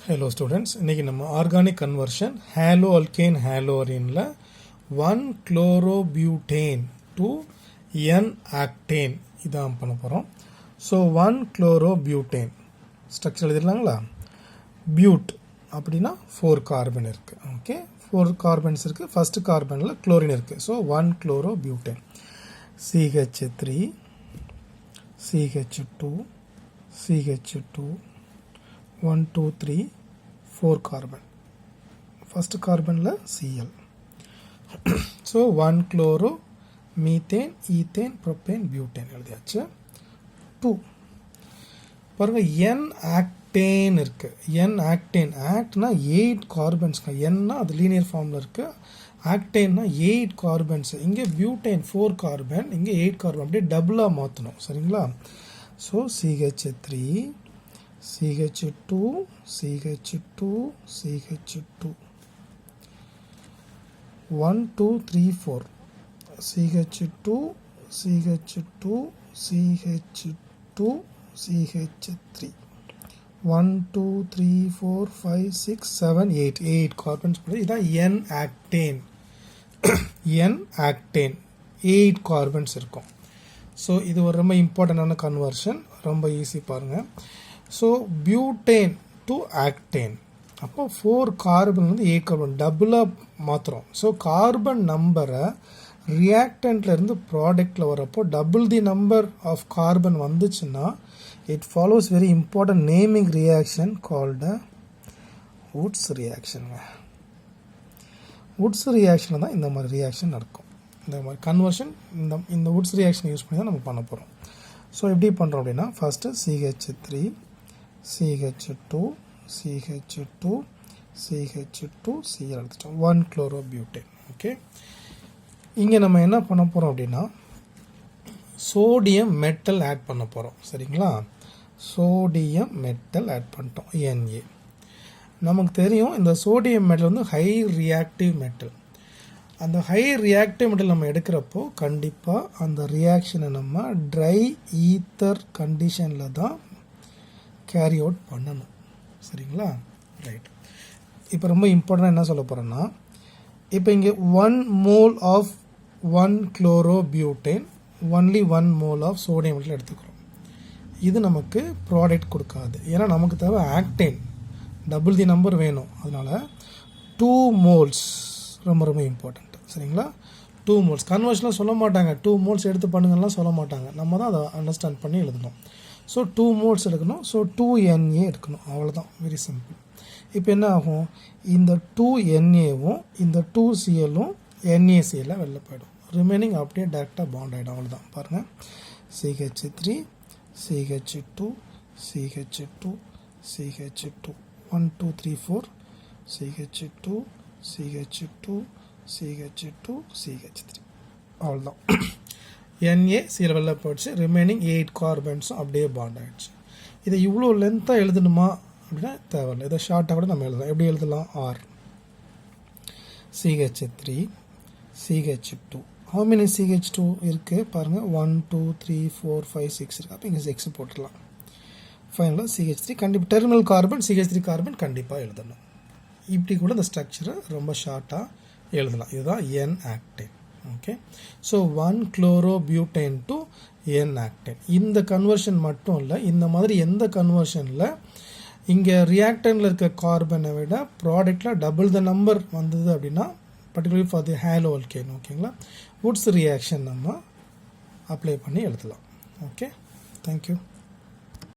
Hello students, இன்னைக்கு நம்ம organic conversion haloalkane halo அரீன்ல 1-chlorobutane to N-octane இதான் பண்ண போகிறோம். So 1-chlorobutane structure எழுதிடலாங்களா? பியூட் அப்படின்னா 4 கார்பன் இருக்குது. ஓகே, 4 கார்பன்ஸ் இருக்குது. ஃபர்ஸ்ட் கார்பனில் குளோரின் இருக்குது. So 1-chlorobutane CH3 CH2 CH2 1 2 3 4 carbon. First carbon la Cl. So 1-chloro methane ethane propane butane எழுதியாச்சு. 2 பாருங்க N-octane இருக்கு. N-octane ஆக்ட்னா 8 carbons. N-னா அது லீனியர் ஃபார்ம்ல இருக்கு. ஆக்டேன்னா 8 கார்பன்ஸ். இங்கே பியூட்டேன் 4 கார்பன், இங்கே 8 கார்பன். அப்படியே டபுளாக மாற்றணும். சரிங்களா? So CH3 CH2 CH2 CH2 1 2 3 4 CH2 CH2 CH2 CH3 1 2 3 4 5 6 7 8 carbons. இதுதான் N-octane. N-octane 8 கார்பன்ஸ் இருக்கும். ஸோ இது ஒரு ரொம்ப இம்பார்ட்டண்டான கன்வர்ஷன், ரொம்ப ஈஸி பாருங்கள். ஸோ பியூட்டேன் டு ஆக்டேன், அப்போ 4 கார்பன் வந்து 8 கார்பன் டபுளாக மாற்றுறோம். ஸோ கார்பன் நம்பரை ரியாக்டன்ட்லேருந்து ப்ராடக்டில் வரப்போ double the number of carbon வந்துச்சுன்னா it follows very important naming reaction called Wurtz ரியாக்ஷனுங்க. வுட்ஸ் ரியாக்ஷனில் தான் இந்த மாதிரி ரியாக்ஷன் நடக்கும். இந்த மாதிரி கன்வர்ஷன் இந்த வுட்ஸ் ரியாக்ஷன் யூஸ் பண்ணி தான் நம்ம பண்ண போகிறோம். ஸோ எப்படி பண்ணுறோம் அப்படின்னா, first CH3 CH2 CH2 CH2 Cl எடுத்துட்டோம். 1-chlorobutane. ஓகே, இங்கே நம்ம என்ன பண்ண போகிறோம் அப்படின்னா சோடியம் மெட்டல் ஆட் பண்ண போகிறோம். சரிங்களா? சோடியம் மெட்டல் ஆட் பண்ணிட்டோம். Na நமக்கு தெரியும் இந்த சோடியம் மெட்டல் வந்து ஹை ரியாக்டிவ் மெட்டல். அந்த ஹை ரியாக்டிவ் மெட்டல் நம்ம எடுக்கிறப்போ கண்டிப்பாக அந்த ரியாக்ஷனை நம்ம ட்ரை ஈத்தர் கண்டிஷனில் தான் கேரி அவுட் பண்ணணும். சரிங்களா? ரைட். இப்போ ரொம்ப இம்பார்ட்டண்டாக என்ன சொல்ல போகிறேன்னா, இப்போ இங்கே 1 mole of 1-chlorobutane only 1 mole of sodium metal எடுத்துக்கிறோம். இது நமக்கு ப்ராடக்ட் கொடுக்காது. ஏன்னா நமக்கு தேவை ஆக்டேன், டபுள் தி நம்பர் வேணும். அதனால் 2 moles ரொம்ப ரொம்ப இம்பார்ட்டண்ட். சரிங்களா? 2 moles கன்வர்ஷனில் சொல்ல மாட்டாங்க. 2 moles எடுத்து பண்ணுங்கலாம் சொல்ல மாட்டாங்க. நம்ம தான் அதை அண்டர்ஸ்டாண்ட் பண்ணி எழுதணும். ஸோ 2 moles எடுக்கணும். ஸோ 2 Na எடுக்கணும். அவ்வளோதான், வெரி சிம்பிள். இப்போ என்ன ஆகும், இந்த 2 Na-வும் இந்த 2 Cl-ம் NaCl வெளில போயிடும். ரிமைனிங் அப்படியே டேரெக்டாக பாண்ட் ஆகிடும். அவ்வளோதான். பாருங்கள், CH3 CH2 CH2 CH2 1 2 3 4 CH2 CH2 CH2 CH3 அவ்வளோதான். NaCl வெளில போயிடுச்சு. ரிமைனிங் 8 கார்பன்ஸும் அப்படியே பாண்ட் ஆகிடுச்சு. இதை இவ்வளோ லென்த்தாக எழுதணுமா அப்படின்னா தேவையில்லை. இதை ஷார்ட்டாக கூட நம்ம எழுதலாம். எப்படி எழுதலாம்? R CH3 CH2 how many CH2 இருக்குது பாருங்கள்? 1 2 3 4 5 6 இருக்குது. அப்போ இங்கே 6 போட்டுடலாம். ஃபைனலாக CH3 கண்டிப்பாக டெர்மினல் கார்பன் CH3 கார்பன் கண்டிப்பாக எழுதணும். இப்படி கூட இந்த ஸ்ட்ரக்சரை ரொம்ப ஷார்ட்டாக எழுதலாம். இதுதான் N-octane. Okay, so 1-chlorobutane to N-octane. இந்த கன்வர்ஷன் மட்டும் இல்லை, இந்த மாதிரி எந்த கன்வர்ஷனில் இங்கே ரியாக்டனில் இருக்க கார்பனை விட ப்ராடக்டில் டபுள் த நம்பர் வந்தது அப்படின்னா, particularly for the Halo alkane. ஓகேங்களா? வுட்ஸ் ரியாக்ஷன் நம்ம அப்ளை பண்ணி எழுதலாம். Okay, thank you.